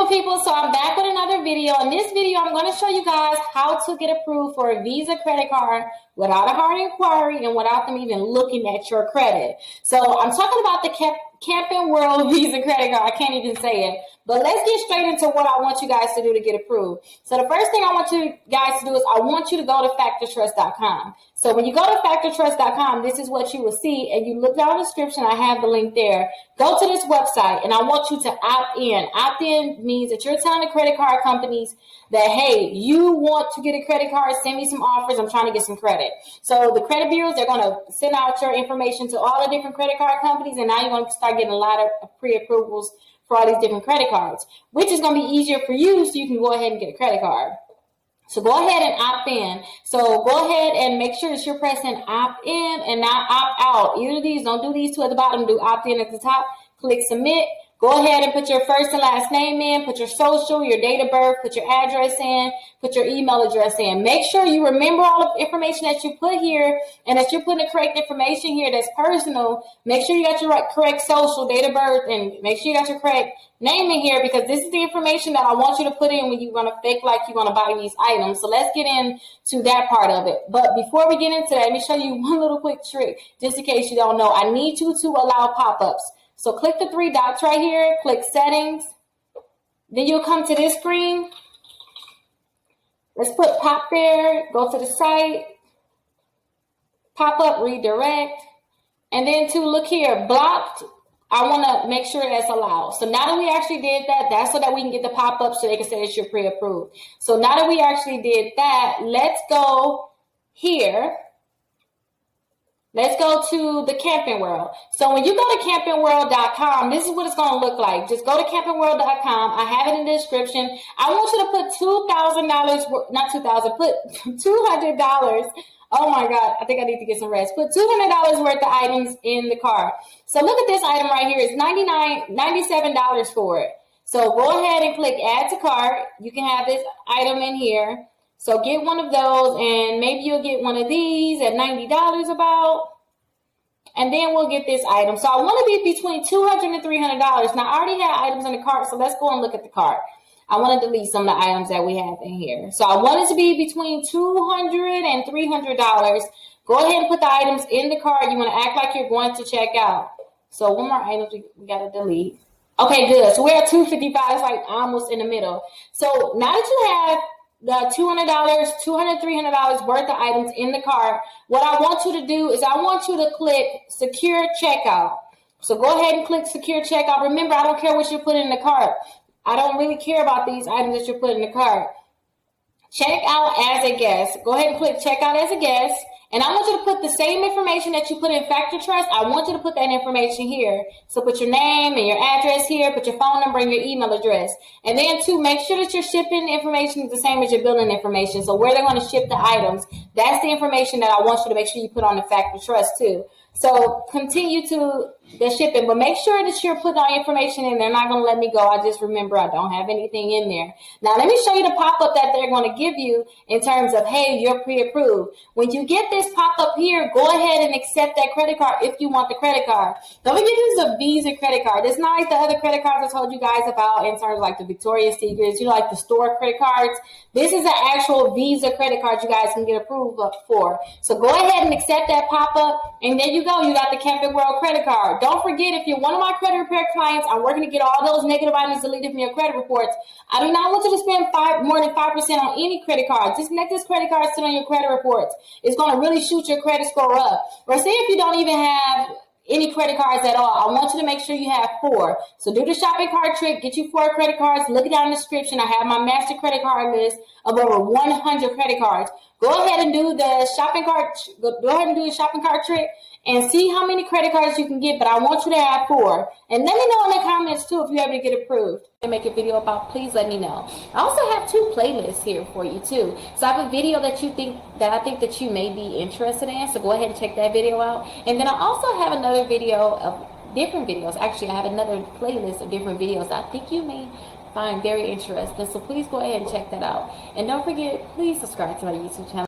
people, so I'm back with another video. In this video, I'm going to show you guys how to get approved for a Visa credit card without a hard inquiry and without them even looking at your credit. So I'm talking about the Camping World Visa credit card. I can't even say it. But let's get straight into what I want you guys to do to get approved. So the first thing I want you guys to do is I want you to go to factortrust.com. So when you go to factortrust.com, this is what you will see. And you look down the description, I have the link there. Go to this website, and I want you to opt in. Opt in means that you're telling the credit card companies that, hey, you want to get a credit card, send me some offers, I'm trying to get some credit. So the credit bureaus, they're going to send out your information to all the different credit card companies, and now you're going to start getting a lot of pre-approvals for all these different credit cards, which is going to be easier for you so you can go ahead and get a credit card. So go ahead and opt in. So go ahead and make sure that you're pressing opt in and not opt out. Either of these, don't do these two at the bottom, do opt in at the top, click submit. Go ahead and put your first and last name in, put your social, your date of birth, put your address in, put your email address in. Make sure you remember all the information that you put here and that you're putting the correct information here that's personal. Make sure you got your correct social, date of birth, and make sure you got your correct name in here because this is the information that I want you to put in when you're going to fake like you're going to buy these items. So let's get into that part of it. But before we get into that, let me show you one little quick trick just in case you don't know. I need you to allow pop-ups. So click the three dots right here, click settings. Then you'll come to this screen. Let's put pop there, go to the site, pop up, redirect. And then to look here, blocked, I want to make sure that's allowed. So now that we actually did that, that's so that we can get the pop up so they can say that you're pre-approved. So now that we actually did that, let's go here. Let's go to the Camping World. So when you go to campingworld.com, this is what it's going to look like. Just go to campingworld.com. I have it in the description. I want you to put $2,000, not $2,000, put $200. Oh my God, I think I need to get some rest. Put $200 worth of items in the cart. So look at this item right here. It's $97 for it. So go ahead and click add to cart. You can have this item in here. So get one of those, and maybe you'll get one of these at $90 about. And then we'll get this item. So I want to be between $200 and $300. Now, I already had items in the cart, so let's go and look at the cart. I want to delete some of the items that we have in here. So I want it to be between $200 and $300. Go ahead and put the items in the cart. You want to act like you're going to check out. So one more item we got to delete. Okay, good. So we're at $255. It's like almost in the middle. So now that you have the $200, $300 worth of items in the cart, what I want you to do is I want you to click secure checkout. So go ahead and click secure checkout. Remember, I don't care what you put in the cart. I don't really care about these items that you're putting in the cart. Check out as a guest. Go ahead and click check out as a guest. And I want you to put the same information that you put in FactorTrust. I want you to put that information here. So put your name and your address here. Put your phone number and your email address. And then to make sure that your shipping information is the same as your billing information. So where they're going to ship the items, that's the information that I want you to make sure you put on the FactorTrust too. So continue to the shipping, but make sure that you're putting all information in. They're not going to let me go. I just remember I don't have anything in there. Now, let me show you the pop-up that they're going to give you in terms of, hey, you're pre-approved. When you get this pop-up here, go ahead and accept that credit card if you want the credit card. Don't forget this is a Visa credit card. It's not like the other credit cards I told you guys about in terms of like the Victoria's Secrets, like the store credit cards. This is an actual Visa credit card you guys can get approved for. So go ahead and accept that pop-up, and there you go. You got the Camping World credit card. Don't forget, if you're one of my credit repair clients, I'm working to get all those negative items deleted from your credit reports. I do not want you to spend more than 5% on any credit card. Just let this credit card sit on your credit reports. It's going to really shoot your credit score up. Or say if you don't even have any credit cards at all, I want you to make sure you have 4. So do the shopping cart trick, get you 4 credit cards. Look it down in the description. I have my master credit card list of over 100 credit cards. Go ahead and do the shopping cart. Go ahead and do the shopping cart trick and see how many credit cards you can get. But I want you to have 4. And let me know in the comments too if you're able to get approved and make a video about. Please let me know. I also have 2 playlists here for you too. So I have a video that I think that you may be interested in. So go ahead and check that video out. And then I also have another video of different videos. Actually, I have another playlist of different videos I think you may find very interesting. So please go ahead and check that out. And don't forget, please subscribe to my YouTube channel.